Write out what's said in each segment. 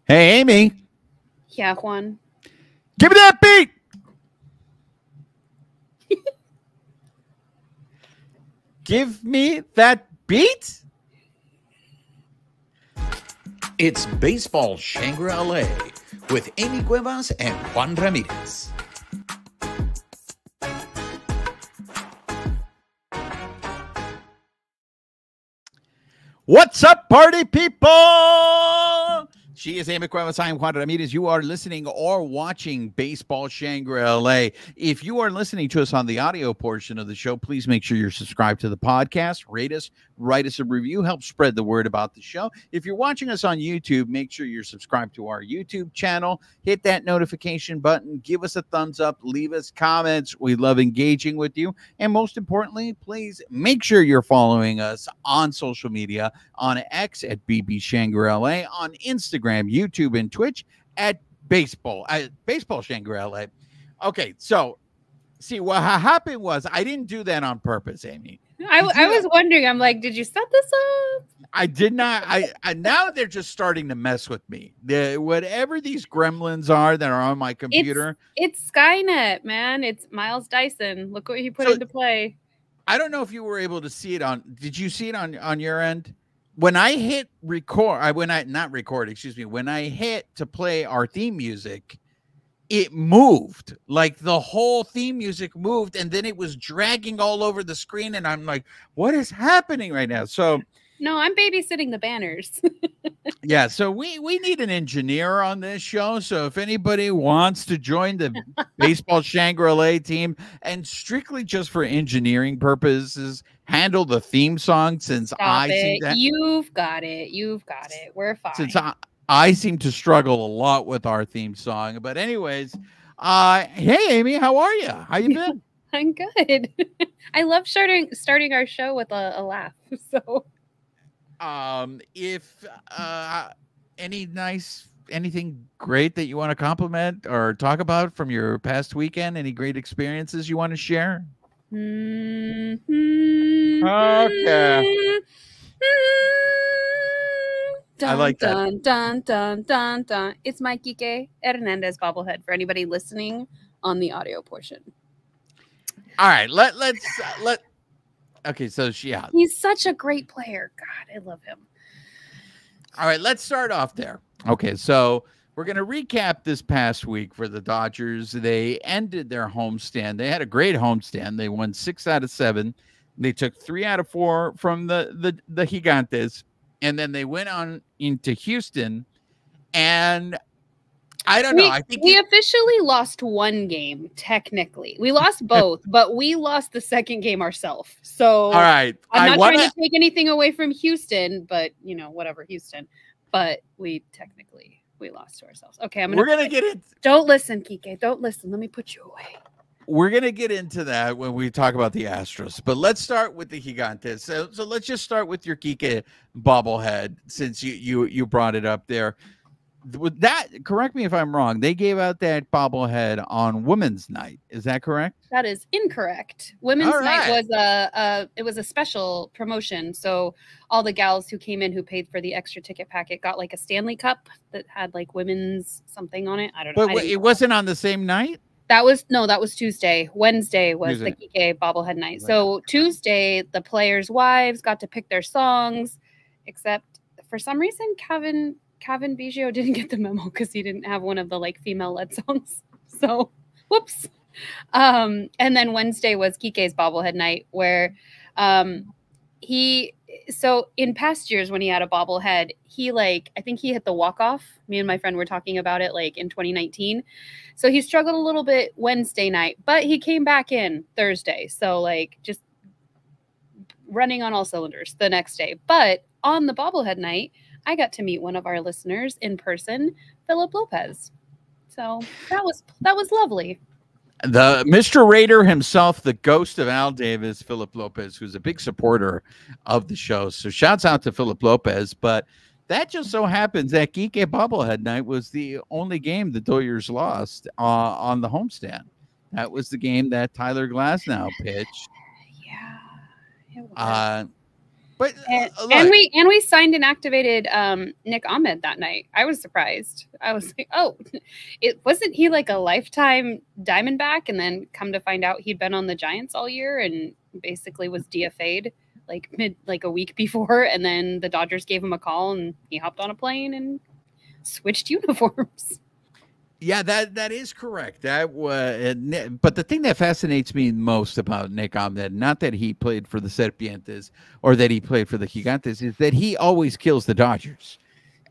Hey, Amy. Yeah, Juan. Give me that beat. Give me that beat. It's Baseball Shangri-La with Amie Cuevas and Juan Ramirez. What's up, party people? She is Amie Cuevas. I am Juan Ramirez. You are listening or watching Baseball Shangri-La. If you are listening to us on the audio portion of the show, please make sure you're subscribed to the podcast. Rate us, write us a review, help spread the word about the show. If you're watching us on YouTube, make sure you're subscribed to our YouTube channel. Hit that notification button. Give us a thumbs up. Leave us comments. We love engaging with you. And most importantly, please make sure you're following us on social media, on X at BB Shangri-La, on Instagram, YouTube, and Twitch at Baseball Shangri-La. Okay, so see what happened was I didn't do that on purpose, Amy. I was wondering. I'm like, did you set this up? I did not. I now they're just starting to mess with me. Whatever these gremlins are that are on my computer. It's Skynet, man. It's Miles Dyson. Look what he put into play. I don't know if you were able to see it on. Did you see it on your end? When I hit record, when I hit to play our theme music, it moved. Like the whole theme music moved, and then it was dragging all over the screen, and I'm like, what is happening right now? So no, I'm babysitting the banners. yeah, so we need an engineer on this show. So if anybody wants to join the Baseball Shangri-La team and strictly just for engineering purposes, handle the theme song, since You've got it. We're fine. Since I seem to struggle a lot with our theme song. But anyways, hey Amy, how are you? How you been? I'm good. I love starting our show with a laugh. So if anything great that you want to compliment or talk about from your past weekend, any great experiences you want to share? Okay. Dun, I like that. Dun, dun, dun, dun, dun. It's my Kike Hernandez bobblehead for anybody listening on the audio portion. All right, let's okay, so yeah. He's such a great player. God, I love him. All right, let's start off there. Okay, so we're going to recap this past week for the Dodgers. They ended their homestand. They had a great homestand. They won 6 out of 7. They took 3 out of 4 from the Gigantes, and then they went on into Houston. And I don't know. I think we officially lost one game, technically. We lost both, but we lost the second game ourselves. So all right. I'm not trying to take anything away from Houston, but whatever, Houston. But we lost to ourselves. Okay, we're gonna get it. Don't listen, Kike. Don't listen. Let me put you away. We're gonna get into that when we talk about the Astros, but let's start with the Gigantes. So let's just start with your Kike bobblehead, since you brought it up there. With that, correct me if I'm wrong, they gave out that bobblehead on Women's Night. Is that correct? That is incorrect. Women's Night was a special promotion. So all the gals who came in who paid for the extra ticket packet got like a Stanley Cup that had like women's something on it. I don't know. But it wasn't on the same night? That was Tuesday. Wednesday was the Kike bobblehead night. So Tuesday, the players' wives got to pick their songs, except for some reason, Kevin Biggio didn't get the memo because he didn't have one of the like female-led songs. So, whoops. And then Wednesday was Kike's bobblehead night, where so in past years when he had a bobblehead, I think he hit the walk-off. Me and my friend were talking about it like in 2019. So he struggled a little bit Wednesday night, but he came back in Thursday. So like just running on all cylinders the next day. But on the bobblehead night, I got to meet one of our listeners in person, Philip Lopez. So that was lovely. The Mr. Raider himself, the ghost of Al Davis, Philip Lopez, who's a big supporter of the show. So shouts out to Philip Lopez. But that just so happens that Kike bobblehead night was the only game the Dodgers lost on the homestand. That was the game that Tyler Glasnow pitched. Yeah. It was. But and we signed and activated Nick Ahmed that night. I was surprised. I was like, oh, it wasn't he like a lifetime Diamondback, and then come to find out he'd been on the Giants all year and basically was DFA'd like a week before, and then the Dodgers gave him a call and he hopped on a plane and switched uniforms. Yeah, that is correct. That was, but the thing that fascinates me most about Nick Ahmed, not that he played for the Serpientes or that he played for the Gigantes, is that he always kills the Dodgers.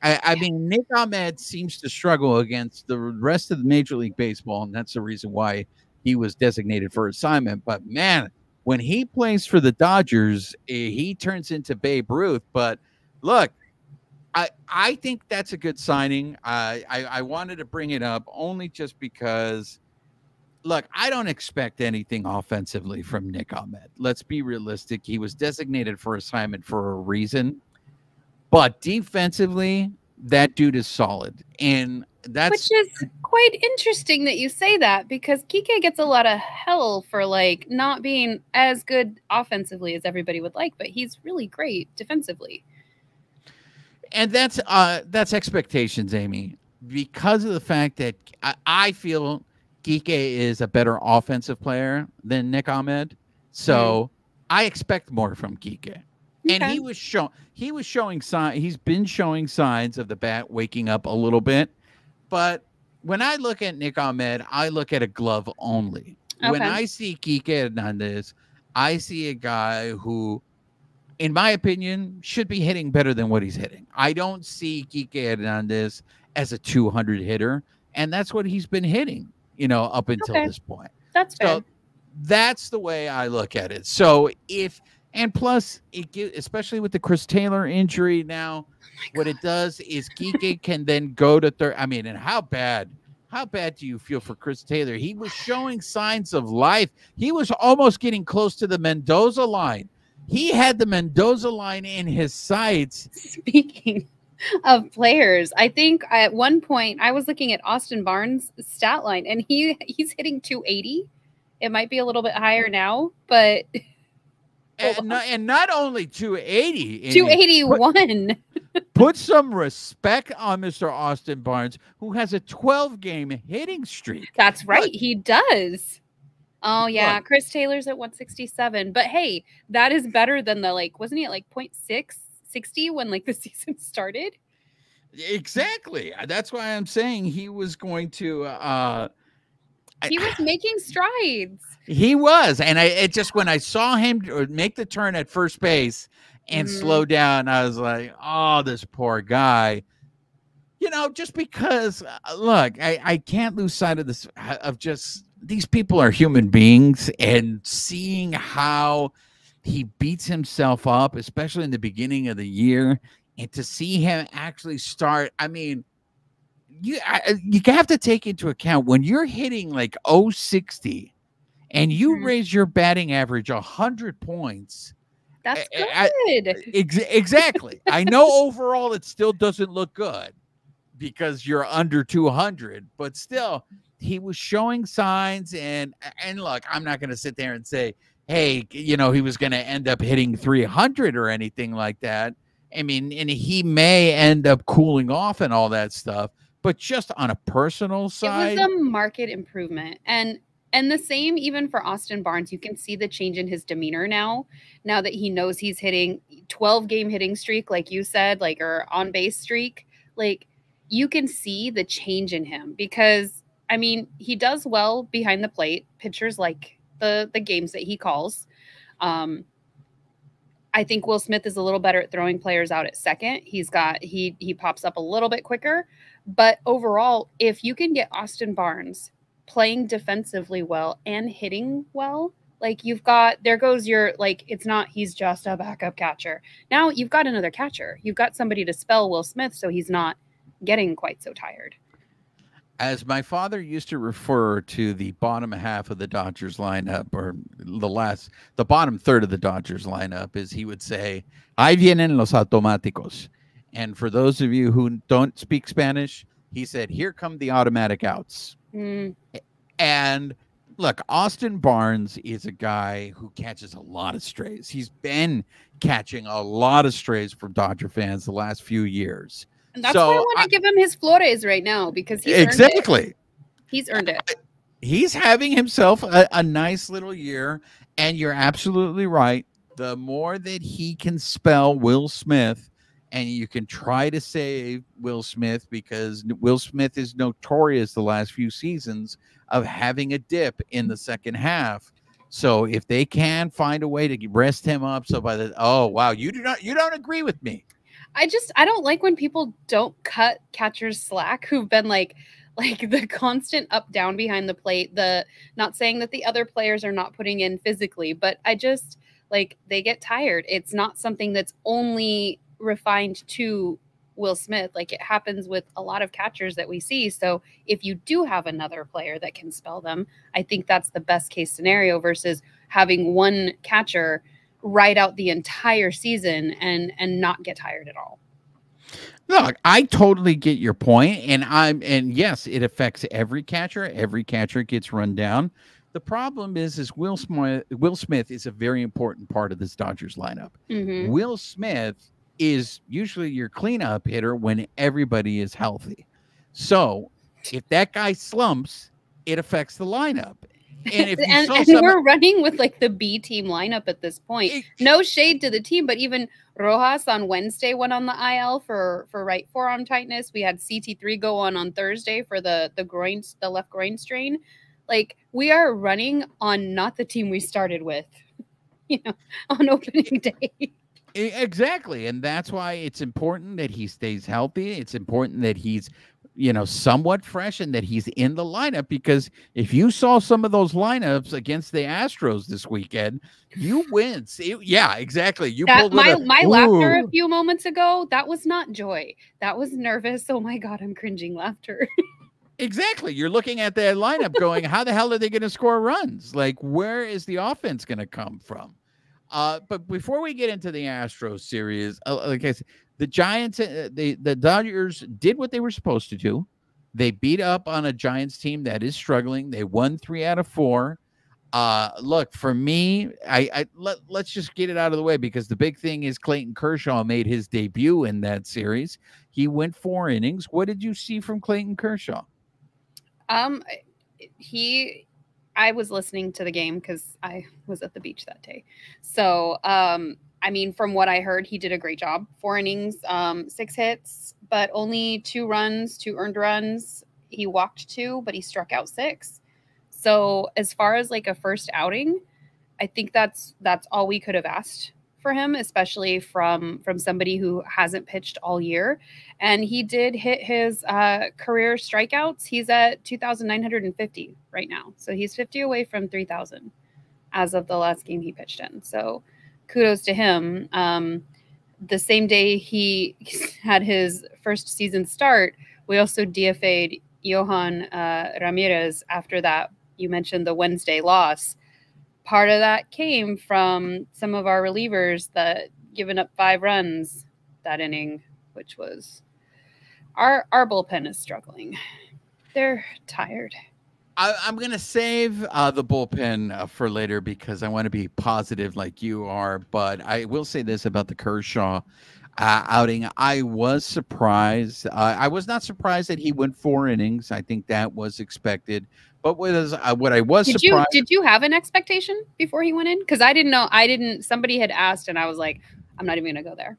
I mean, Nick Ahmed seems to struggle against the rest of the Major League Baseball, and that's the reason why he was designated for assignment. But man, when he plays for the Dodgers, he turns into Babe Ruth. But look, I think that's a good signing. I wanted to bring it up only just because, look, I don't expect anything offensively from Nick Ahmed. Let's be realistic. He was designated for assignment for a reason. But defensively, that dude is solid. And that's... Which is quite interesting that you say that, because Kike gets a lot of hell for like not being as good offensively as everybody would like, but he's really great defensively. And that's expectations, Amie, because of the fact that I feel Kike is a better offensive player than Nick Ahmed. So I expect more from Kike. And he was showing signs. He's been showing signs of the bat waking up a little bit. But when I look at Nick Ahmed, I look at a glove only. Okay. When I see Kike Hernandez, I see a guy who, in my opinion, should be hitting better than what he's hitting. I don't see Kike Hernandez as a 200 hitter, and that's what he's been hitting, up until this point. That's fair. So that's the way I look at it. So and plus, especially with the Chris Taylor injury now, what it does is Kike can then go to third. I mean, and how bad do you feel for Chris Taylor? He was showing signs of life. He was almost getting close to the Mendoza line. He had the Mendoza line in his sights. Speaking of players, I think at one point I was looking at Austin Barnes' stat line, and he's hitting 280. It might be a little bit higher now, but and not only 280, 281. Put some respect on Mr. Austin Barnes, who has a 12-game hitting streak. That's right, he does. Oh, yeah. Look, Chris Taylor's at 167. But, hey, that is better than wasn't he at .660 when, the season started? Exactly. That's why I'm saying he was going to he was making strides. He was. And when I saw him make the turn at first base and slow down, I was like, oh, this poor guy. Just because, look, I can't lose sight of this, of just... These people are human beings, and seeing how he beats himself up, especially in the beginning of the year, and to see him actually start, I mean, you have to take into account when you're hitting .060 and you raise your batting average 100 points. That's good. Exactly. I know overall it still doesn't look good because you're under 200, but still, he was showing signs, and look, I'm not going to sit there and say, hey, he was going to end up hitting 300 or anything like that. I mean, and he may end up cooling off and all that stuff, but just on a personal side, it was a market improvement. And the same even for Austin Barnes. You can see the change in his demeanor now that he knows he's hitting 12-game hitting streak, like you said, or on base streak. You can see the change in him because, I mean, he does well behind the plate. Pitchers like the games that he calls. I think Will Smith is a little better at throwing players out at second. He pops up a little bit quicker. But overall, if you can get Austin Barnes playing defensively well and hitting well, there goes your, it's not he's just a backup catcher. Now you've got another catcher. You've got somebody to spell Will Smith so he's not getting quite so tired. As my father used to refer to the bottom half of the Dodgers lineup, or the bottom third of the Dodgers lineup, is he would say, "Ahí vienen los automáticos." And for those of you who don't speak Spanish, he said, "Here come the automatic outs." And Look, Austin Barnes is a guy who catches a lot of strays. He's been catching a lot of strays from Dodger fans the last few years. And that's why I want to give him his Flores right now, because he's exactly earned it. He's earned it. He's having himself a nice little year, and you're absolutely right. The more that he can spell Will Smith, and you can try to save Will Smith, because Will Smith is notorious the last few seasons of having a dip in the second half. So if they can find a way to rest him up, so by the you don't agree with me. I don't like when people don't cut catchers slack who've been like the constant up down behind the plate. Not saying that the other players are not putting in physically, but I just like they get tired. It's not something that's only refined to Will Smith. Like, it happens with a lot of catchers that we see. So if you do have another player that can spell them, I think that's the best case scenario versus having one catcher ride out the entire season and not get tired at all. Look, I totally get your point, and yes, it affects every catcher. Every catcher gets run down. The problem is Will Smith is a very important part of this Dodgers lineup. Mm-hmm. Will Smith is usually your cleanup hitter when everybody is healthy. So if that guy slumps, it affects the lineup. And if we're running with like the B team lineup at this point. No shade to the team, but even Rojas on Wednesday went on the IL for right forearm tightness. We had CT3 go on Thursday for the left groin strain. Like, we are running on not the team we started with, on opening day. Exactly. And that's why it's important that he stays healthy. It's important that he's, somewhat fresh and that he's in the lineup, because if you saw some of those lineups against the Astros this weekend, you win. Yeah, exactly. You pulled my laughter a few moments ago, that was not joy. That was nervous. Oh my God, I'm cringing laughter. Exactly. You're looking at that lineup going, how the hell are they going to score runs? Like, where is the offense going to come from? But before we get into the Astros series, like I said, the Giants, the Dodgers did what they were supposed to do. They beat up on a Giants team that is struggling. They won 3 out of 4. Look, for me, let's just get it out of the way, because the big thing is Clayton Kershaw made his debut in that series. He went 4 innings. What did you see from Clayton Kershaw? I was listening to the game because I was at the beach that day. So, from what I heard, he did a great job. 4 innings, 6 hits, but only 2 runs, 2 earned runs. He walked 2, but he struck out 6. So as far as like a first outing, I think that's all we could have asked for him, especially from somebody who hasn't pitched all year. And he did hit his career strikeouts. He's at 2,950 right now. So he's 50 away from 3,000 as of the last game he pitched in. So kudos to him. The same day he had his first season start, we also DFA'd Johan Ramirez after that. You mentioned the Wednesday loss. Part of that came from some of our relievers that given up 5 runs that inning, which was our bullpen is struggling. They're tired. I'm going to save the bullpen for later, because I want to be positive like you are. But I will say this about the Kershaw outing. I was surprised. I was not surprised that he went 4 innings. I think that was expected. But what I was surprised. Did you have an expectation before he went in? Because I didn't know. Somebody had asked, and I was like, I'm not even going to go there.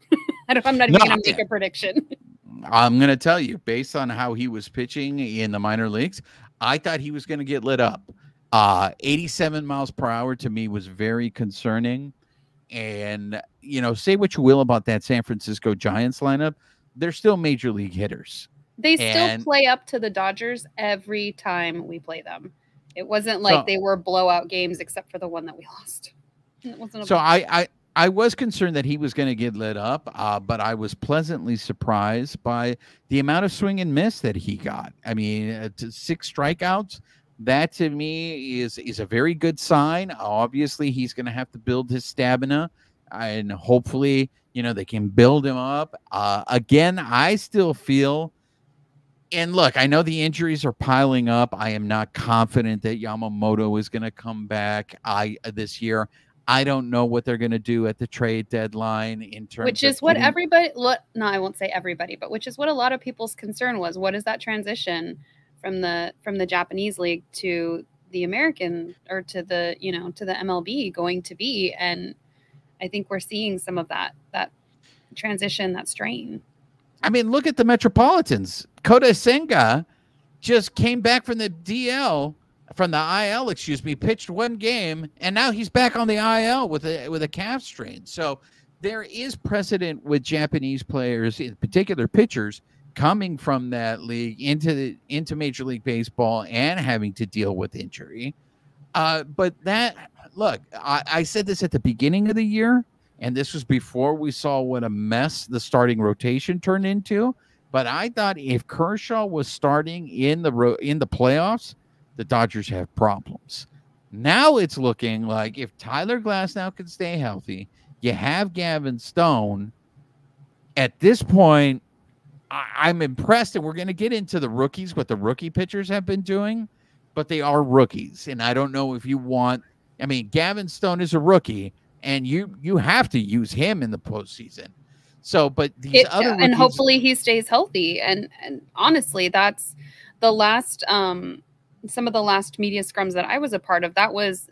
I'm not even going to make a prediction. I'm going to tell you, based on how he was pitching in the minor leagues, I thought he was going to get lit up. 87 miles per hour to me was very concerning. And, say what you will about that San Francisco Giants lineup, they're still major league hitters. They still play up to the Dodgers every time we play them. It wasn't like they were blowout games, except for the one that we lost. I was concerned that he was going to get lit up, but I was pleasantly surprised by the amount of swing and miss that he got. I mean, 6 strikeouts, that to me is a very good sign. Obviously, he's going to have to build his stamina, and hopefully, they can build him up. Again, I still feel And look, I know the injuries are piling up. I am not confident that Yamamoto is going to come back this year. I don't know what they're going to do at the trade deadline in terms which is of what everybody, no, I won't say everybody, but which is what a lot of people's concern was. What is that transition from the Japanese league to the American, or to the, to the MLB going to be? And I think we're seeing some of that transition, that strain. I mean, look at the Metropolitans. Kota Senga just came back from the IL, pitched one game, and now he's back on the IL with a calf strain. So there is precedent with Japanese players, in particular pitchers, coming from that league into Major League Baseball and having to deal with injury. But I said this at the beginning of the year, and this was before we saw what a mess the starting rotation turned into. But I thought if Kershaw was starting in the playoffs, the Dodgers have problems. Now it's looking like if Tyler Glasnow can stay healthy, you have Gavin Stone. At this point, I'm impressed, and we're going to get into the rookies, what the rookie pitchers have been doing, but they are rookies. And I don't know if you want, I mean, Gavin Stone is a rookie, and you have to use him in the postseason. So, but these other rookies, and hopefully he stays healthy. And honestly, that's the last, some of the last media scrums that I was a part of. That was,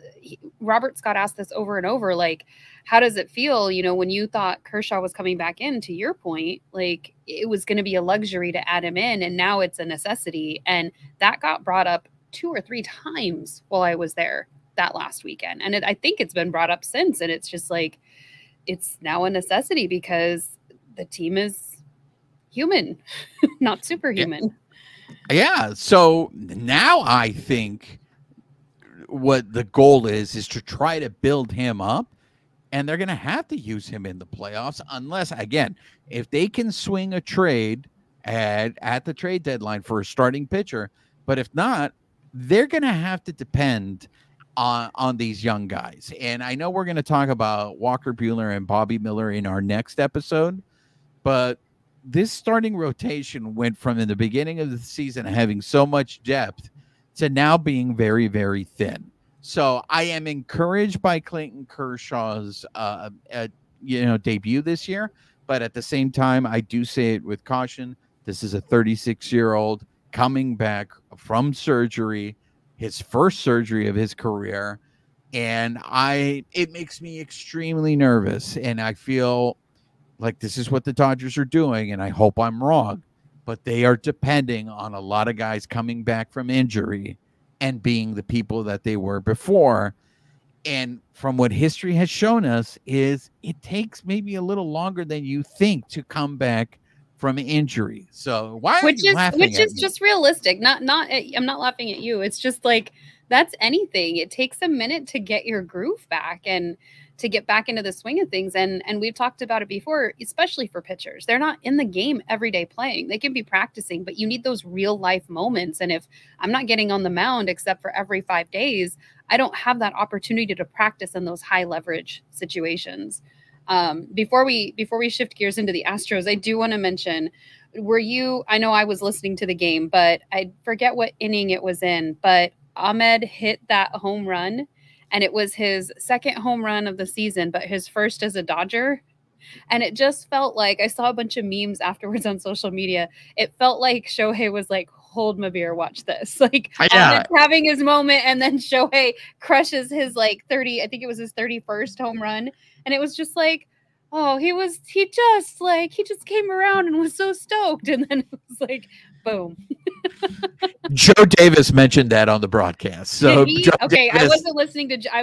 Robert Scott asked this over and over, like, how does it feel, when you thought Kershaw was coming back in, to your point, like it was going to be a luxury to add him in, and now it's a necessity. And that got brought up 2 or 3 times while I was there that last weekend. And I think it's been brought up since, and it's just like, it's now a necessity because the team is human, not superhuman. Yeah. So now I think what the goal is to try to build him up, and they're going to have to use him in the playoffs unless, again, if they can swing a trade at the trade deadline for a starting pitcher. But if not, they're going to have to depend on these young guys. And I know we're going to talk about Walker Buehler and Bobby Miller in our next episode, but this starting rotation went from in the beginning of the season having so much depth to now being very, very thin. So I am encouraged by Clayton Kershaw's debut this year, but at the same time, I do say it with caution. This is a 36-year-old coming back from surgery, his first surgery of his career, and it makes me extremely nervous, and I feel like this is what the Dodgers are doing, and I hope I'm wrong, but they are depending on a lot of guys coming back from injury and being the people that they were before. And from what history has shown us is it takes maybe a little longer than you think to come back from injury. So why are you laughing at me? Which is just realistic. I'm not laughing at you. It's just like, that's anything. It takes a minute to get your groove back and to get back into the swing of things. And we've talked about it before, especially for pitchers. They're not in the game every day playing. They can be practicing, but you need those real life moments. And if I'm not getting on the mound except for every 5 days, I don't have that opportunity to practice in those high leverage situations. Before we shift gears into the Astros, I do want to mention, I know I was listening to the game, but I forget what inning it was in, but Ahmed hit that home run. And it was his second home run of the season, but his first as a Dodger. And it just felt like, I saw a bunch of memes afterwards on social media. It felt like Shohei was like, hold my beer, watch this. Like, having his moment, and then Shohei crushes his like 30, I think it was his 31st home run. And it was just like, oh, he just came around and was so stoked. And then it was like, boom. Joe Davis mentioned that on the broadcast. So okay, Davis, I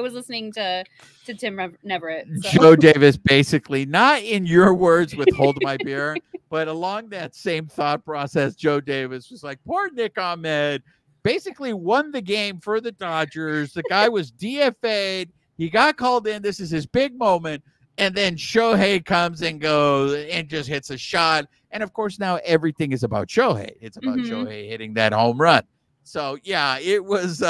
was listening to Tim Neverett. So. Joe Davis basically, not in your words with hold my beer, but along that same thought process, Joe Davis was like, poor Nick Ahmed basically won the game for the Dodgers. The guy was DFA'd. He got called in. This is his big moment. And then Shohei comes and goes and just hits a shot. And, of course, now everything is about Shohei. It's about Shohei hitting that home run. So, yeah, it was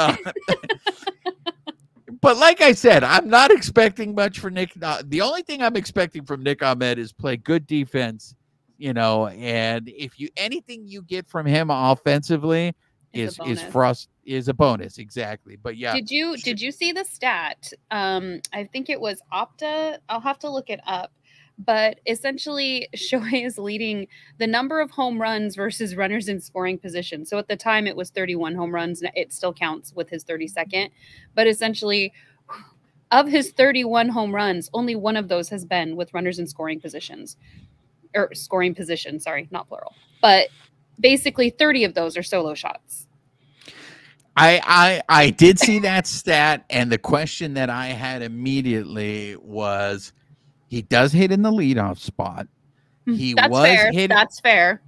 but like I said, I'm not expecting much for Nick. The only thing I'm expecting from Nick Ahmed is play good defense and if anything you get from him offensively It's a is a bonus. Exactly. But yeah. Did you see the stat? I think it was Opta. I'll have to look it up. But essentially, Shohei is leading the number of home runs versus runners in scoring position. So at the time, it was 31 home runs. It still counts with his 32nd. But essentially, of his 31 home runs, only one of those has been with runners in scoring positions. Or scoring position, sorry, not plural. But basically, 30 of those are solo shots. I did see that stat, and the question that I had immediately was, he does hit in the leadoff spot. That's fair.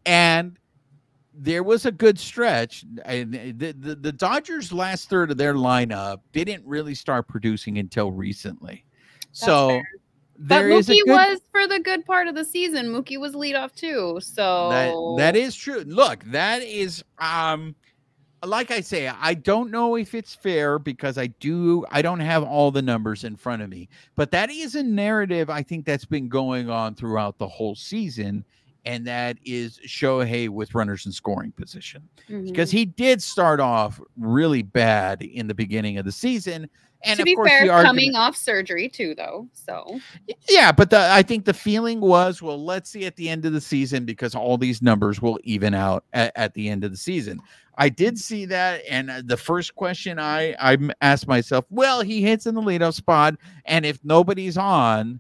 And there was a good stretch. The Dodgers' last third of their lineup didn't really start producing until recently. That's fair. But Mookie was for the good part of the season. Mookie was leadoff too. So that is true. Look, that is like I say, I don't know if it's fair because I don't have all the numbers in front of me, but that is a narrative I think that's been going on throughout the whole season, and that is Shohei with runners in scoring position, because he did start off really bad in the beginning of the season. And to be fair, coming off surgery too, though. So yeah, but I think the feeling was, well, let's see at the end of the season, because all these numbers will even out at the end of the season. I did see that, and the first question I asked myself, well, he hits in the leadoff spot, and if nobody's on,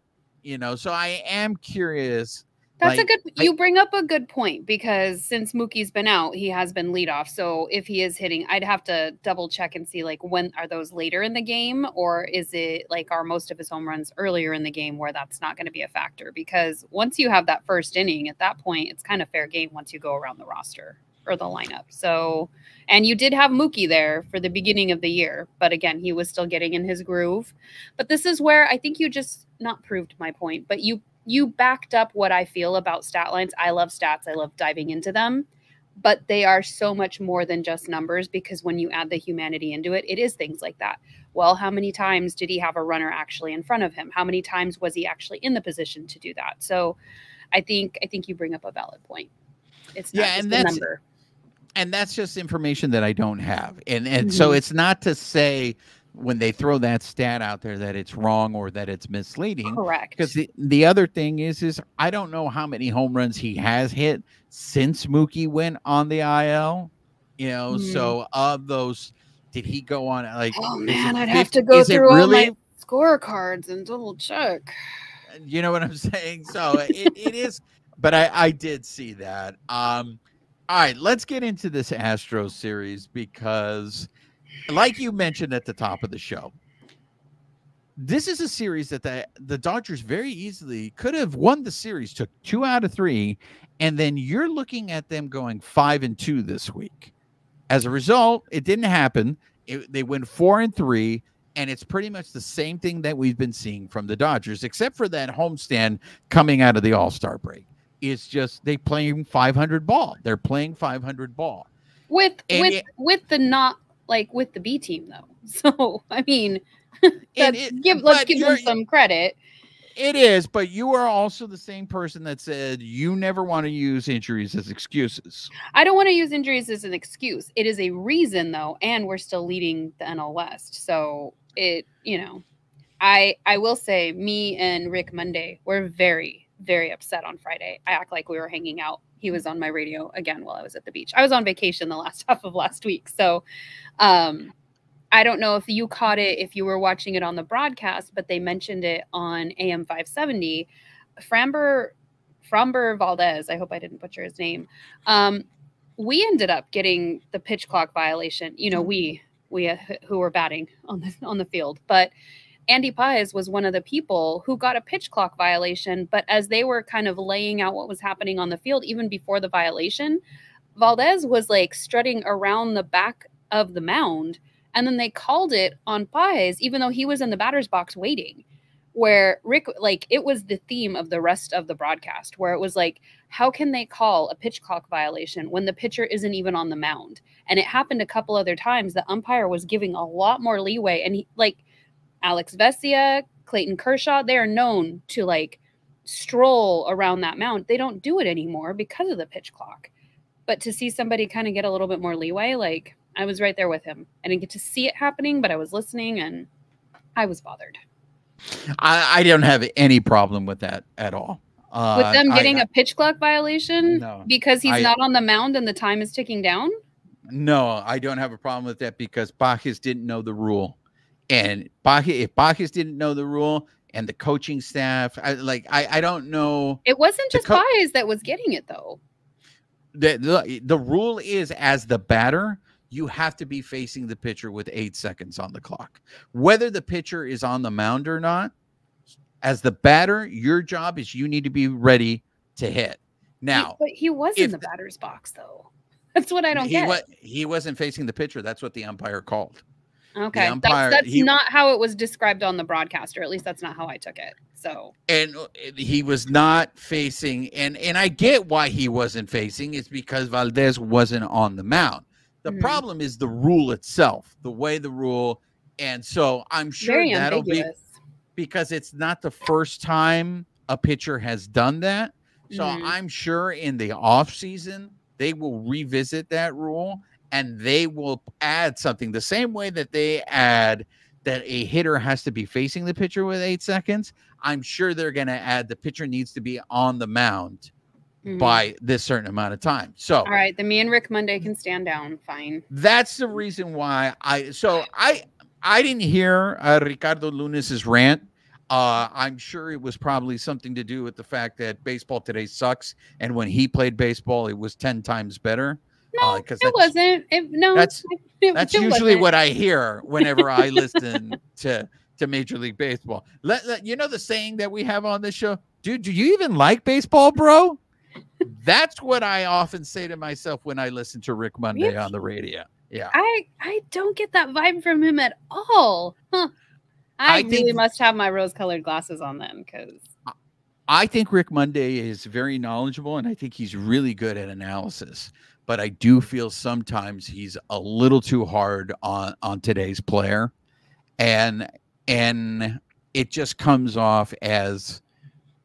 so I am curious. That's you bring up a good point, because since Mookie's been out, he has been leadoff. So if he is hitting, I'd have to double check and see, like, when are those later in the game, or is it like, are most of his home runs earlier in the game where that's not going to be a factor? Because once you have that first inning, at that point, it's kind of fair game once you go around the roster or the lineup. So, and you did have Mookie there for the beginning of the year, but again, he was still getting in his groove. But this is where I think you just not proved my point, but you backed up what I feel about stat lines. I love stats. I love diving into them, but they are so much more than just numbers, because when you add the humanity into it, it is things like that. Well, how many times did he have a runner actually in front of him? How many times was he actually in the position to do that? So I think you bring up a valid point. It's not just a number. And that's just information that I don't have. And so it's not to say when they throw that stat out there that it's wrong or that it's misleading. Correct. Because the other thing is I don't know how many home runs he has hit since Mookie went on the IL. So of those, did he go on like, oh man, I'd have to go through all my scorecards and double check. You know what I'm saying? So it is, but I did see that. All right, let's get into this Astros series, because like you mentioned at the top of the show, this is a series that the Dodgers very easily could have won the series, took 2 out of 3, and then you're looking at them going 5-2 this week. As a result, it didn't happen. They went 4-3, and it's pretty much the same thing that we've been seeing from the Dodgers, except for that homestand coming out of the All-Star break. It's just they playing 500 ball. They're playing 500 ball with the B team though. So I mean, let's give them some credit. It is, but you are also the same person that said you never want to use injuries as excuses. I don't want to use injuries as an excuse. It is a reason though, and we're still leading the NL West. So I will say, me and Rick Monday were very, very upset on Friday. I act like we were hanging out. He was on my radio again while I was at the beach. I was on vacation the last half of last week. So I don't know if you caught it, if you were watching it on the broadcast, but they mentioned it on AM 570. Framber Valdez, I hope I didn't butcher his name. We ended up getting the pitch clock violation. We who were batting on the field, but Andy Páez was one of the people who got a pitch clock violation, but as they were kind of laying out what was happening on the field, even before the violation, Valdez was like strutting around the back of the mound, and then they called it on Páez, even though he was in the batter's box waiting, where Rick, like, it was the theme of the rest of the broadcast, where it was like, how can they call a pitch clock violation when the pitcher isn't even on the mound? And it happened a couple other times. The umpire was giving a lot more leeway, and he, like, Alex Vesia, Clayton Kershaw, they are known to like stroll around that mound. They don't do it anymore because of the pitch clock. But to see somebody kind of get a little bit more leeway, like I was right there with him. I didn't get to see it happening, but I was listening and I was bothered. I don't have any problem with that at all. With them getting a pitch clock violation because he's not on the mound and the time is ticking down? No, I don't have a problem with that because Bacchus didn't know the rule. And if Bacchus didn't know the rule and the coaching staff, I don't know. It wasn't just Baez that was getting it, though. The rule is, as the batter, you have to be facing the pitcher with 8 seconds on the clock. Whether the pitcher is on the mound or not, as the batter, your job is you need to be ready to hit. Now, but he was in the batter's box, though. That's what I don't get. He wasn't facing the pitcher. That's what the umpire called. Okay, that's not how it was described on the broadcast, or at least that's not how I took it. So, and he was not facing, and I get why he wasn't facing. It's because Valdez wasn't on the mound. The problem is the rule itself, the way the rule, and so I'm sure that'll be because it's not the first time a pitcher has done that. So I'm sure in the off season they will revisit that rule. And they will add something the same way that they add that a hitter has to be facing the pitcher with 8 seconds. I'm sure they're going to add the pitcher needs to be on the mound by this certain amount of time. So, all right, then me and Rick Monday can stand down. Fine. That's the reason why I didn't hear Ricardo Lunes's rant. I'm sure it was probably something to do with the fact that baseball today sucks. And when he played baseball, it was 10 times better. No, it wasn't. That's usually what I hear whenever I listen to Major League Baseball. You know the saying that we have on this show? Dude, do you even like baseball, bro? That's what I often say to myself when I listen to Rick Monday on the radio. Yeah. I don't get that vibe from him at all. Huh. I really must have my rose-colored glasses on then, because I think Rick Monday is very knowledgeable, and I think he's really good at analysis. But I do feel sometimes he's a little too hard on today's player. And it just comes off as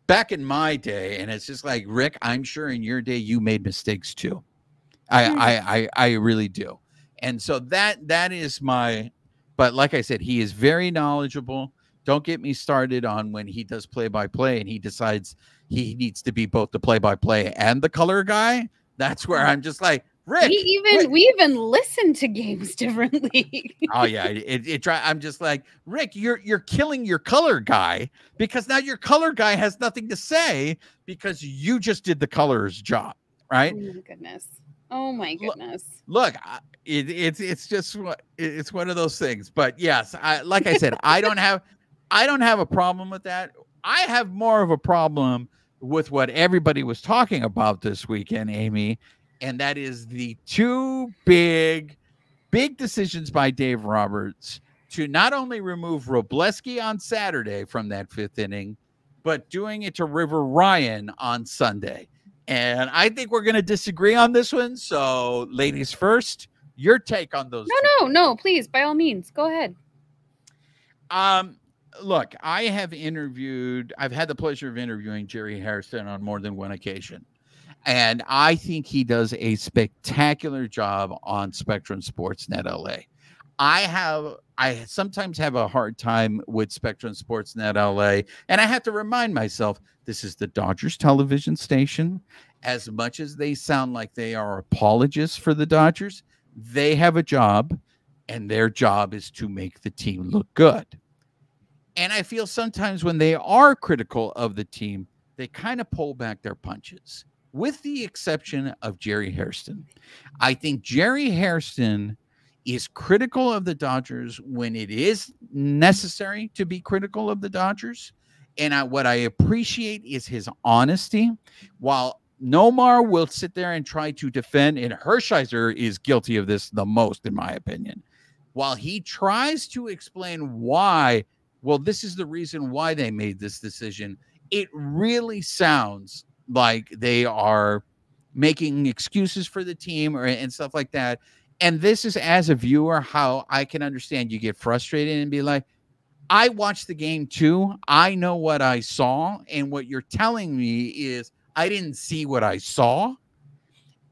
back in my day. And it's just like, Rick, I'm sure in your day you made mistakes too. I really do. And so that is but like I said, he is very knowledgeable. Don't get me started on when he does play-by-play and he decides he needs to be both the play-by-play and the color guy. That's where I'm just like, Rick. We even listen to games differently. Oh yeah, I'm just like, Rick, you're killing your color guy because now your color guy has nothing to say because you just did the color's job, right? Oh my goodness. Look, it's one of those things. But yes, like I said, I don't have a problem with that. I have more of a problem with what everybody was talking about this weekend, Amie, and that is the two big decisions by Dave Roberts to not only remove Robleski on Saturday from that 5th inning, but doing it to River Ryan on Sunday. And I think we're going to disagree on this one. So, ladies first, your take on those. No, please, by all means, go ahead. Look, I've had the pleasure of interviewing Jerry Hairston on more than one occasion. And I think he does a spectacular job on Spectrum Sportsnet LA. I sometimes have a hard time with Spectrum Sportsnet LA. And I have to remind myself, this is the Dodgers television station. As much as they sound like they are apologists for the Dodgers, they have a job, and their job is to make the team look good. And I feel sometimes when they are critical of the team, they kind of pull back their punches, with the exception of Jerry Hairston. I think Jerry Hairston is critical of the Dodgers when it is necessary to be critical of the Dodgers. And what I appreciate is his honesty. While Nomar will sit there and try to defend, and Hershiser is guilty of this the most, in my opinion. While he tries to explain why, well, this is the reason why they made this decision, it really sounds like they are making excuses for the team and stuff like that. And this is, as a viewer, how I can understand you get frustrated and be like, I watched the game too. I know what I saw, and what you're telling me is I didn't see what I saw.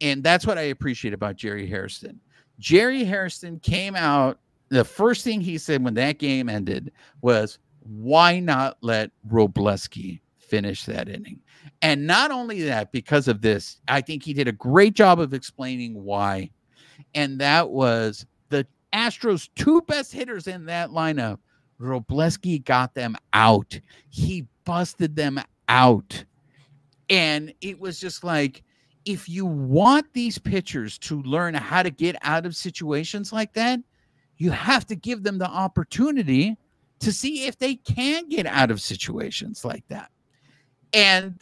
And that's what I appreciate about Jerry Hairston. Jerry Hairston came out. The first thing he said when that game ended was, why not let Robleski finish that inning? And not only that, because of this, I think he did a great job of explaining why. And that was the Astros' two best hitters in that lineup. Robleski got them out. He busted them out. And it was just like, if you want these pitchers to learn how to get out of situations like that, you have to give them the opportunity to see if they can get out of situations like that. And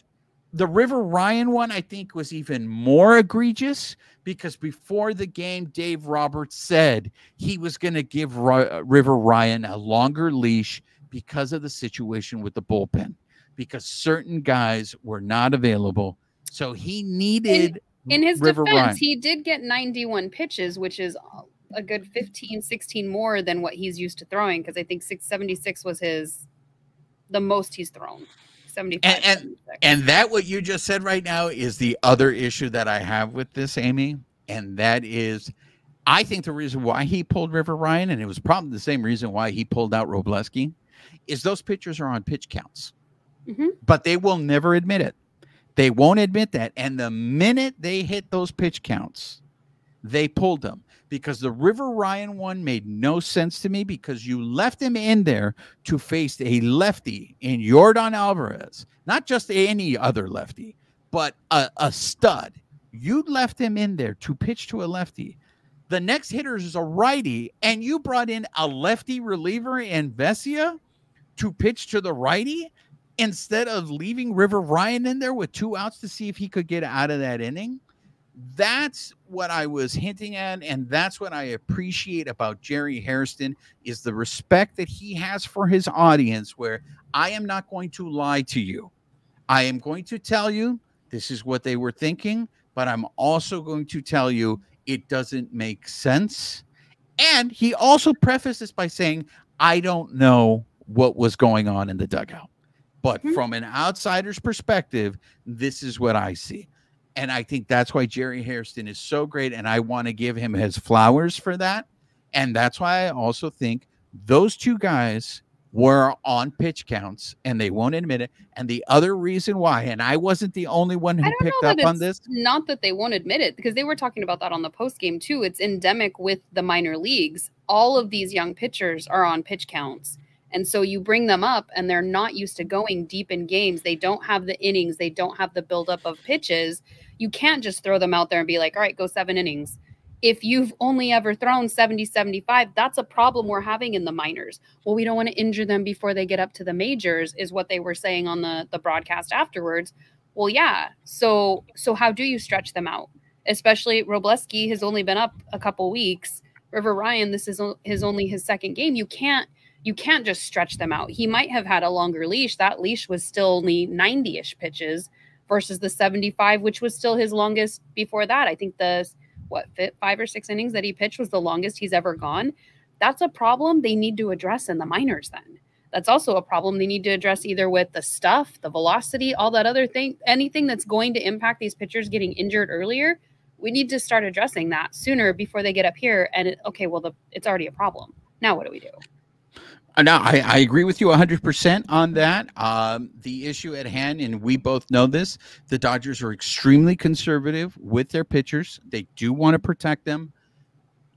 the River Ryan one, I think, was even more egregious because before the game, Dave Roberts said he was going to give River Ryan a longer leash because of the situation with the bullpen, because certain guys were not available. So he needed in his River defense, Ryan. He did get 91 pitches, which is a good 15, 16 more than what he's used to throwing, because I think 676 was the most he's thrown. 75. And that what you just said right now is the other issue that I have with this, Amie, and that is, I think the reason why he pulled River Ryan, and it was probably the same reason why he pulled out Robleski, is those pitchers are on pitch counts. Mm-hmm. But they will never admit it. They won't admit that. And the minute they hit those pitch counts, they pulled them. Because the River Ryan one made no sense to me, because you left him in there to face a lefty in Yordan Alvarez, not just any other lefty, but a stud. You left him in there to pitch to a lefty. The next hitter is a righty, and you brought in a lefty reliever in Vesia to pitch to the righty instead of leaving River Ryan in there with 2 outs to see if he could get out of that inning. That's what I was hinting at, and that's what I appreciate about Jerry Hairston, is the respect that he has for his audience, where I am not going to lie to you. I am going to tell you this is what they were thinking, but I'm also going to tell you it doesn't make sense. And he also prefaced this by saying, I don't know what was going on in the dugout, but from an outsider's perspective, this is what I see. And I think that's why Jerry Hairston is so great, and I want to give him his flowers for that. And that's why I also think those two guys were on pitch counts, and they won't admit it. And the other reason why, and I wasn't the only one who picked up on this. Not that they won't admit it, because they were talking about that on the post game too. It's endemic with the minor leagues. All of these young pitchers are on pitch counts. And so you bring them up, and they're not used to going deep in games. They don't have the innings. They don't have the buildup of pitches. You can't just throw them out there and be like, all right, go 7 innings. If you've only ever thrown 70, 75, that's a problem we're having in the minors. Well, we don't want to injure them before they get up to the majors, is what they were saying on the broadcast afterwards. Well, yeah. So how do you stretch them out? Especially Robleski has only been up a couple weeks. River Ryan, this is only his second game. You can't just stretch them out. He might have had a longer leash. That leash was still only 90-ish pitches versus the 75, which was still his longest before that. I think 5 or 6 innings that he pitched was the longest he's ever gone. That's a problem they need to address in the minors then. That's also a problem they need to address either with the stuff, the velocity, all that other thing, anything that's going to impact these pitchers getting injured earlier. We need to start addressing that sooner before they get up here. And it's already a problem. Now what do we do? No, I agree with you 100% on that. The issue at hand, and we both know this, the Dodgers are extremely conservative with their pitchers. They do want to protect them.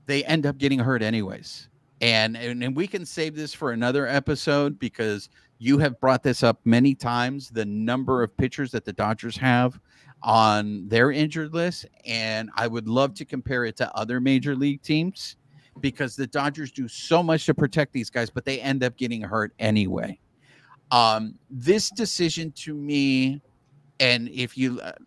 They end up getting hurt anyways. And we can save this for another episode, because you have brought this up many times, the number of pitchers that the Dodgers have on their injured list. And I would love to compare it to other major league teams, because the Dodgers do so much to protect these guys, but they end up getting hurt anyway. This decision to me, and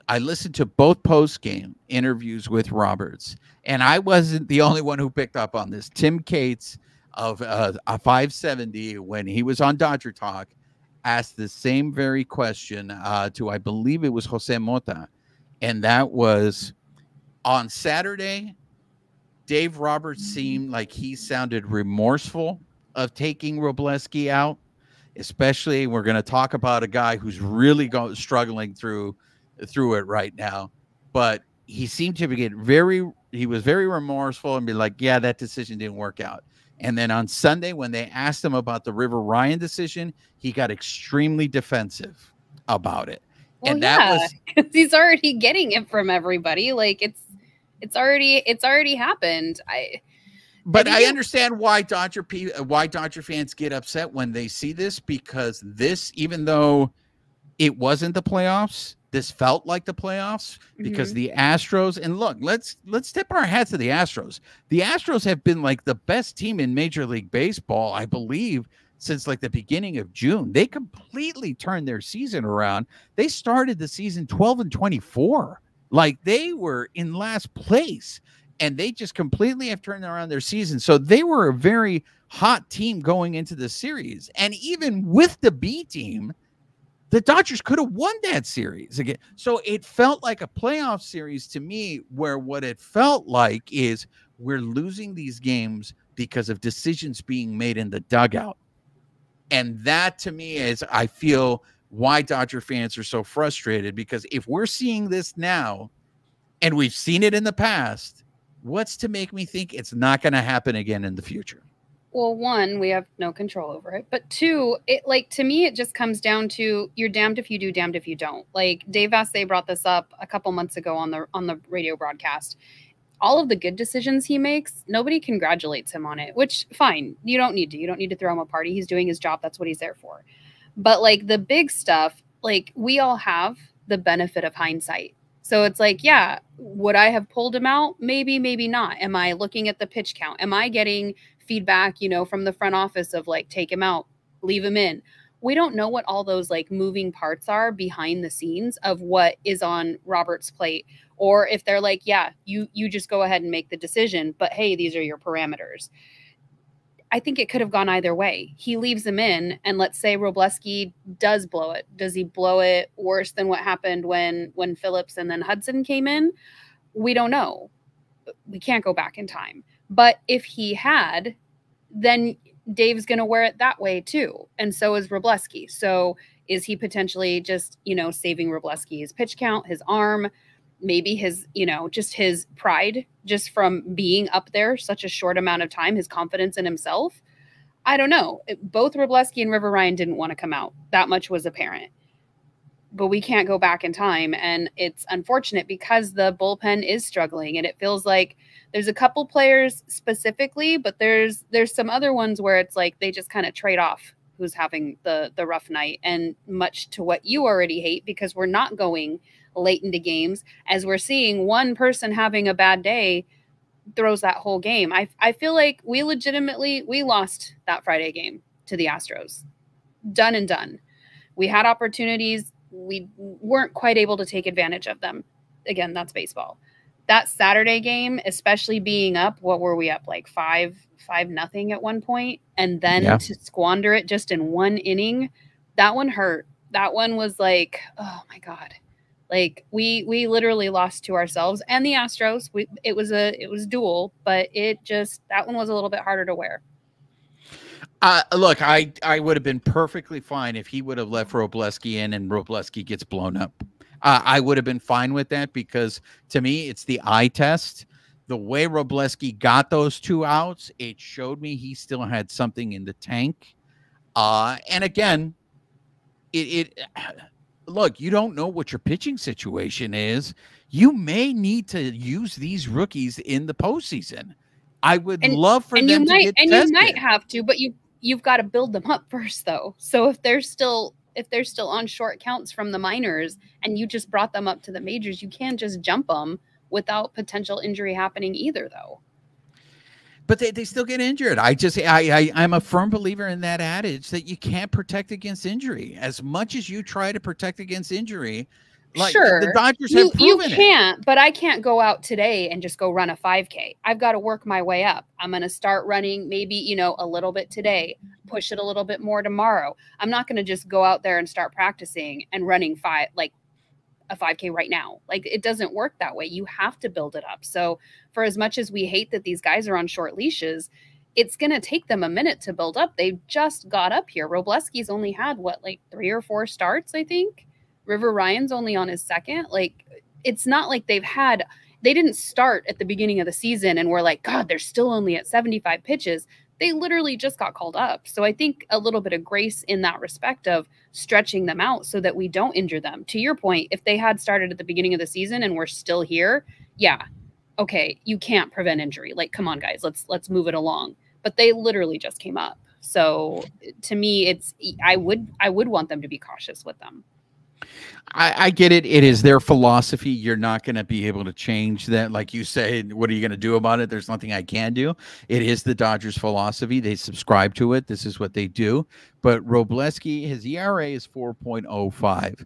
I listened to both post-game interviews with Roberts, and I wasn't the only one who picked up on this. Tim Cates of a 570, when he was on Dodger Talk, asked the same very question to, I believe it was Jose Mota, and that was, on Saturday, Dave Roberts seemed like he sounded remorseful of taking Robleski out, especially we're going to talk about a guy who's really struggling through it right now. But he seemed to he was very remorseful and be like, yeah, that decision didn't work out. And then on Sunday, when they asked him about the River Ryan decision, he got extremely defensive about it. Well, and yeah, that was, because he's already getting it from everybody. Like it's already happened. But I understand why Dodger fans get upset when they see this, because this, even though it wasn't the playoffs, this felt like the playoffs, because the Astros, and look, let's tip our hats to the Astros. The Astros have been like the best team in Major League Baseball, I believe, since like the beginning of June. They completely turned their season around. They started the season 12-24. Like, they were in last place, and they just completely have turned around their season. So they were a very hot team going into the series. And even with the B team, the Dodgers could have won that series again. So it felt like a playoff series to me, where what it felt like is we're losing these games because of decisions being made in the dugout. And that to me is, I feel, why Dodger fans are so frustrated, because if we're seeing this now and we've seen it in the past, what's to make me think it's not going to happen again in the future? Well, one, we have no control over it. But two, to me, it just comes down to, you're damned if you do, damned if you don't. Like, Dave Vassay brought this up a couple months ago on the radio broadcast. All of the good decisions he makes, nobody congratulates him on it, which, fine. You don't need to throw him a party. He's doing his job. That's what he's there for. But like the big stuff, like, we all have the benefit of hindsight. So it's like, yeah, would I have pulled him out? Maybe, maybe not. Am I looking at the pitch count? Am I getting feedback, from the front office of like, take him out, leave him in? We don't know what all those like moving parts are behind the scenes of what is on Robert's plate. Or if they're like, yeah, you just go ahead and make the decision, but hey, these are your parameters. I think it could have gone either way. He leaves him in, and let's say Robleski does blow it. Does he blow it worse than what happened when Phillips and then Hudson came in? We don't know. We can't go back in time. But if he had, then Dave's going to wear it that way too. And so is Robleski. So is he potentially just, saving Robleski's pitch count, his arm, maybe his, just his pride, just from being up there such a short amount of time, his confidence in himself? I don't know. Both Robleski and River Ryan didn't want to come out. That much was apparent. But we can't go back in time. And it's unfortunate because the bullpen is struggling. And it feels like there's a couple players specifically, but there's some other ones where it's like they just kind of trade off who's having the rough night. And much to what you already hate, because we're not going late into games, as we're seeing one person having a bad day throws that whole game. I feel like we lost that Friday game to the Astros. Done and done. We had opportunities. We weren't quite able to take advantage of them. Again, that's baseball. That Saturday game, especially being up, what were we up, like 5-0 at one point? And then to squander it just in one inning, that one hurt. That one was like, oh my God. Like we literally lost to ourselves and the Astros. It was dual, but that one was a little bit harder to wear. Look, I would have been perfectly fine if he would have left Robleski in and Robleski gets blown up. I would have been fine with that, because to me, it's the eye test. The way Robleski got those 2 outs, it showed me he still had something in the tank. And again, look, you don't know what your pitching situation is. You may need to use these rookies in the postseason. I would love for them to get tested. You might have to, but you've got to build them up first, though. So if they're still on short counts from the minors and you just brought them up to the majors, you can't just jump them without potential injury happening either, though. But they still get injured. I'm a firm believer in that adage that you can't protect against injury. As much as you try to protect against injury, like sure, the Dodgers have proven you can't, but I can't go out today and just go run a 5K. I've got to work my way up. I'm going to start running maybe, a little bit today, push it a little bit more tomorrow. I'm not going to just go out there and start practicing and running a 5K right now. Like, it doesn't work that way. You have to build it up. So for as much as we hate that these guys are on short leashes, it's going to take them a minute to build up. They just got up here. Robleski's only had like 3 or 4 starts, I think. River Ryan's only on his second. Like, it's not like they didn't start at the beginning of the season and we're like, God, they're still only at 75 pitches. They literally just got called up. So I think a little bit of grace in that respect of stretching them out so that we don't injure them. To your point, if they had started at the beginning of the season and we're still here, yeah, okay, you can't prevent injury. Like, come on, guys, let's move it along. But they literally just came up. So to me, I would want them to be cautious with them. I get it. It is their philosophy. You're not going to be able to change that. Like you say, what are you going to do about it? There's nothing I can do. It is the Dodgers' philosophy. They subscribe to it. This is what they do. But Robleski, his ERA is 4.05.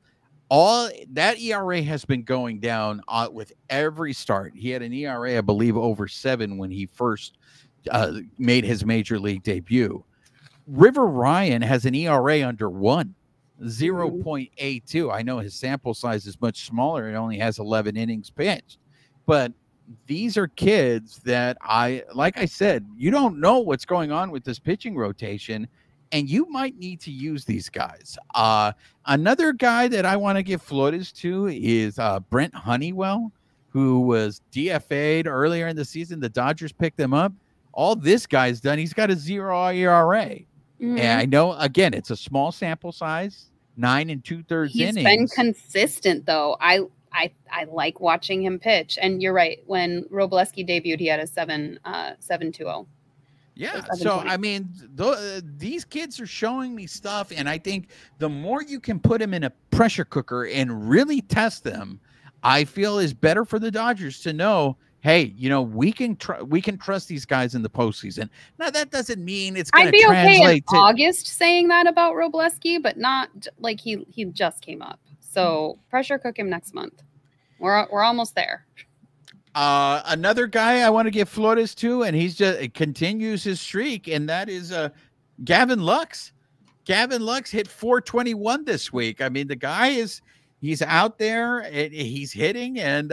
All that ERA has been going down with every start. He had an ERA, I believe, over 7 when he first made his major league debut. River Ryan has an ERA under 1. 0.82. I know his sample size is much smaller. It only has 11 innings pitched, but these are kids that like I said, you don't know what's going on with this pitching rotation, and you might need to use these guys. Another guy that I want to give flores to is Brent Honeywell, who was DFA'd earlier in the season. The Dodgers picked him up. All this guy's done, he's got a 0 ERA. And I know, again, it's a small sample size, 9 2/3 innings. He's been consistent, though. I like watching him pitch. And you're right. When Robleski debuted, he had a 7.20. Yeah. So, I mean, these kids are showing me stuff. And I think the more you can put them in a pressure cooker and really test them, I feel is better for the Dodgers to know, hey, we can trust these guys in the postseason. Now, that doesn't mean it's going to translate okay in August saying that about Robleski, but not like he just came up. So pressure cook him next month. We're almost there. Another guy I want to give flores to, and it continues his streak, and that is Gavin Lux. Gavin Lux hit 421 this week. I mean, the guy he's out there and he's hitting. And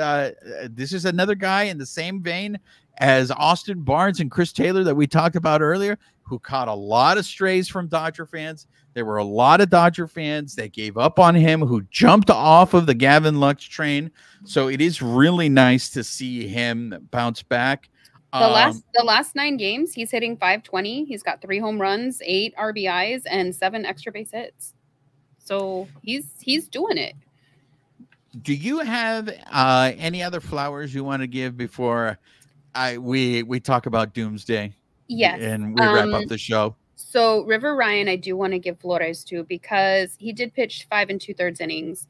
this is another guy in the same vein as Austin Barnes and Chris Taylor that we talked about earlier, who caught a lot of strays from Dodger fans. There were a lot of Dodger fans that gave up on him, who jumped off of the Gavin Lux train. So it is really nice to see him bounce back. The last 9 games, he's hitting 520. He's got 3 home runs, 8 RBIs, and 7 extra base hits. So he's doing it. Do you have any other flowers you want to give before we talk about Doomsday? Yes. And we wrap up the show. So River Ryan, I do want to give flores to because he did pitch 5 2/3 innings.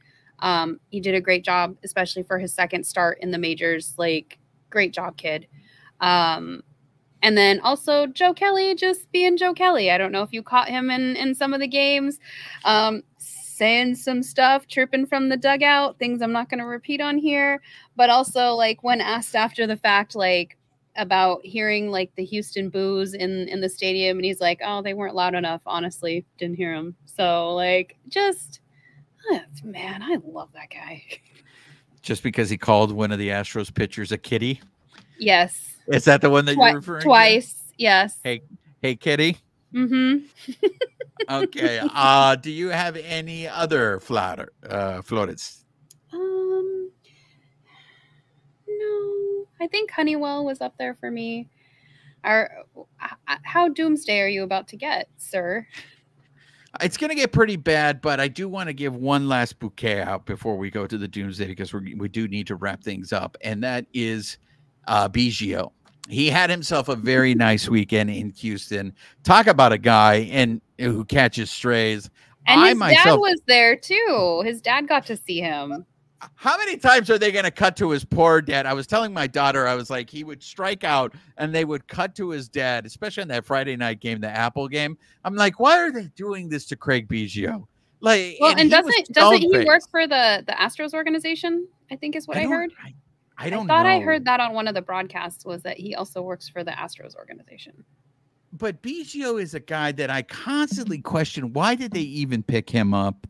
He did a great job, especially for his second start in the majors. Like, great job, kid. And then also Joe Kelly just being Joe Kelly. I don't know if you caught him in some of the games. Saying some stuff, chirping from the dugout, things I'm not going to repeat on here, but also like when asked after the fact, like about hearing like the Houston boos in the stadium, and he's like, oh, they weren't loud enough. Honestly, didn't hear them. So like, man, I love that guy. Just because he called one of the Astros pitchers a kitty? Yes. Is that the one that you're referring twice, to? Yes. Hey, kitty? Mm-hmm. Okay. Do you have any other flores? No. I think Honeywell was up there for me. How doomsday are you about to get, sir? It's going to get pretty bad, but I do want to give one last bouquet out before we go to the doomsday, because we do need to wrap things up, and that is Biggio. He had himself a very nice weekend in Houston. Talk about a guy who catches strays. And his dad was there too. His dad got to see him. How many times are they going to cut to his poor dad? I was telling my daughter, I was like, he would strike out and they would cut to his dad, especially on that Friday night game, the Apple game. I'm like, why are they doing this to Craig Biggio? Like, well, and doesn't he work for the Astros organization? I think is what I heard. I thought I heard that on one of the broadcasts, was that he also works for the Astros organization. But Biggio is a guy that I constantly question. Why did they even pick him up?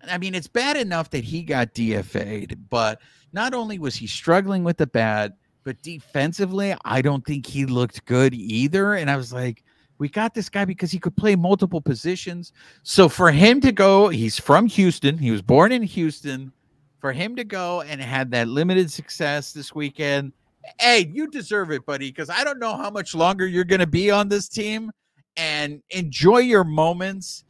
I mean, it's bad enough that he got DFA'd, but not only was he struggling with the bat, but defensively, I don't think he looked good either. And I was like, we got this guy because he could play multiple positions. So for him to go, he's from Houston. He was born in Houston. For him to go and had that limited success this weekend, hey, you deserve it, buddy, because I don't know how much longer you're going to be on this team, and enjoy your moments.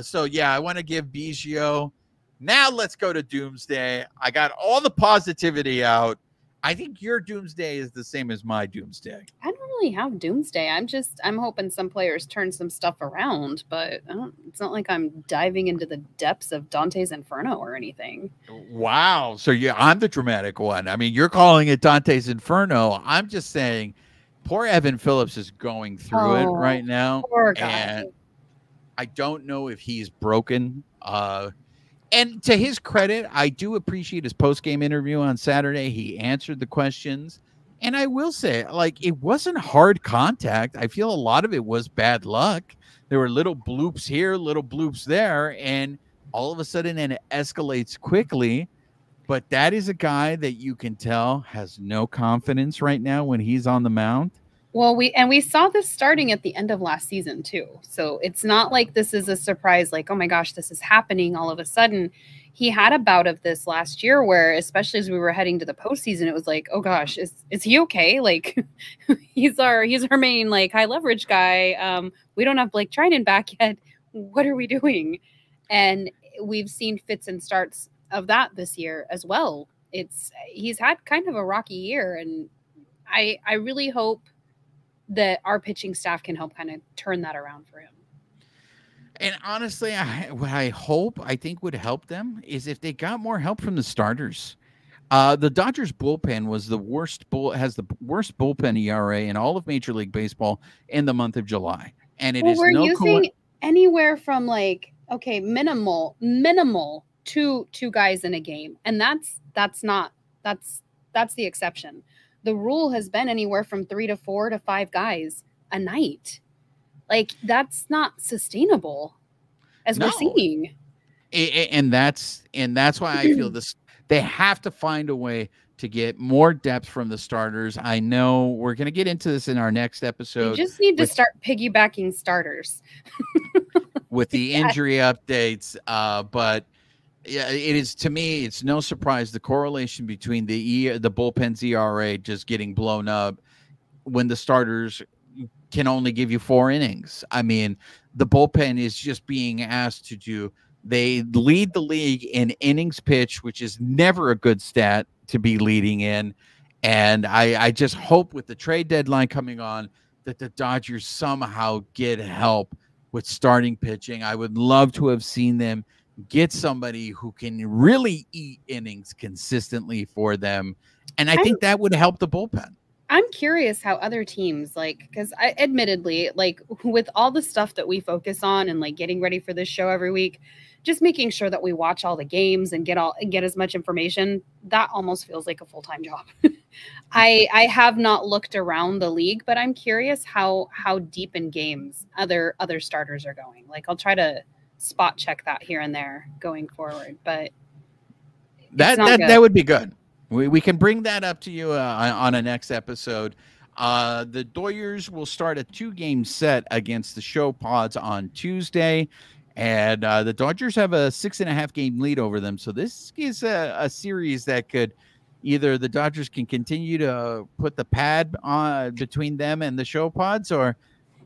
So, yeah, I want to give Biggio. Now let's go to Doomsday. I got all the positivity out. I think your Doomsday is the same as my Doomsday. I don't really have Doomsday. I'm hoping some players turn some stuff around, but it's not like I'm diving into the depths of Dante's Inferno or anything. Wow. So yeah, I'm the dramatic one. I mean, you're calling it Dante's Inferno. I'm just saying poor Evan Phillips is going through it right now. Poor guy. And I don't know if he's broken. And to his credit, I do appreciate his post-game interview on Saturday. He answered the questions. And I will say, like, it wasn't hard contact. I feel a lot of it was bad luck. There were little bloops here, little bloops there, and all of a sudden it escalates quickly. But that is a guy that you can tell has no confidence right now when he's on the mound. Well, we saw this starting at the end of last season too. So it's not like this is a surprise, like, oh my gosh, this is happening all of a sudden. He had a bout of this last year where, especially as we were heading to the postseason, it was like, oh gosh, is he okay? Like he's our main like high leverage guy. We don't have Blake Trinan back yet. What are we doing? And we've seen fits and starts of that this year as well. He's had kind of a rocky year, and I really hope that our pitching staff can help kind of turn that around for him. And honestly, what I think would help them is if they got more help from the starters. The Dodgers bullpen has the worst bullpen ERA in all of Major League Baseball in the month of July. And we're using anywhere from like, okay, minimal two guys in a game. And that's the exception. The rule has been anywhere from 3 to 4 to 5 guys a night. Like, that's not sustainable, as we're seeing. And that's why I feel this. They have to find a way to get more depth from the starters. I know we're going to get into this in our next episode. You just need to start piggybacking starters with the injury updates. But yeah, it is, to me, it's no surprise the correlation between the bullpen's ERA just getting blown up when the starters can only give you 4 innings. I mean, the bullpen is just being asked to do. They lead the league in innings pitched, which is never a good stat to be leading in. And I just hope with the trade deadline coming on that the Dodgers somehow get help with starting pitching. I would love to have seen them get somebody who can really eat innings consistently for them. And I think that would help the bullpen. I'm curious how other teams, like, because admittedly, like, with all the stuff that we focus on and like getting ready for this show every week, just making sure that we watch all the games and get as much information, that almost feels like a full-time job. I have not looked around the league, but I'm curious how deep in games other starters are going. Like, I'll try to spot check that here and there going forward, but that would be good. We can bring that up to you on a next episode. The Doyers will start a 2-game set against the Show Pods on Tuesday, and the Dodgers have a 6.5-game lead over them. So this is a series that could either the Dodgers can continue to put the pad on between them and the Show Pods, or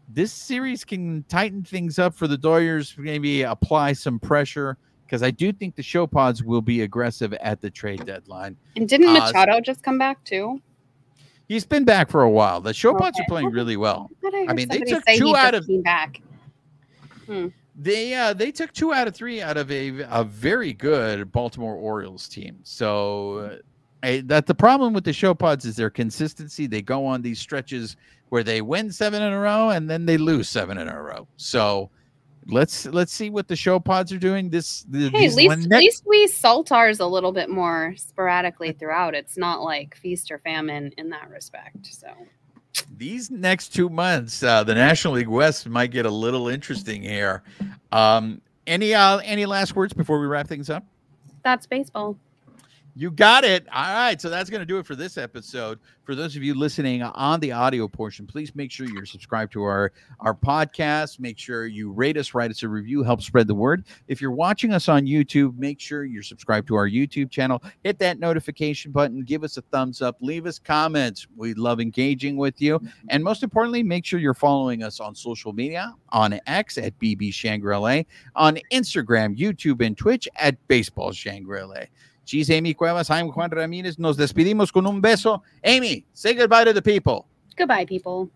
this series can tighten things up for the Doyers, maybe apply some pressure, because I do think the Show Pods will be aggressive at the trade deadline. And didn't Machado just come back too? He's been back for a while. The Show Pods are playing really well. I mean, they took 2 out of back. They took 2 out of 3 out of a very good Baltimore Orioles team. So that the problem with the Show Pods is their consistency. They go on these stretches where they win 7 in a row and then they lose 7 in a row. So let's see what the Show Pods are doing. At least we salt ours a little bit more sporadically throughout. It's not like feast or famine in that respect. So these next 2 months, the National League West might get a little interesting here. Any last words before we wrap things up? That's baseball. You got it. All right. So that's going to do it for this episode. For those of you listening on the audio portion, please make sure you're subscribed to our podcast. Make sure you rate us, write us a review, help spread the word. If you're watching us on YouTube, make sure you're subscribed to our YouTube channel. Hit that notification button. Give us a thumbs up. Leave us comments. We love engaging with you. And most importantly, make sure you're following us on social media, on X at BB Shangri-La, on Instagram, YouTube, and Twitch at Baseball Shangri-La. She's Amie Cuevas. I'm Juan Ramirez. Nos despedimos con un beso. Amie, say goodbye to the people. Goodbye, people.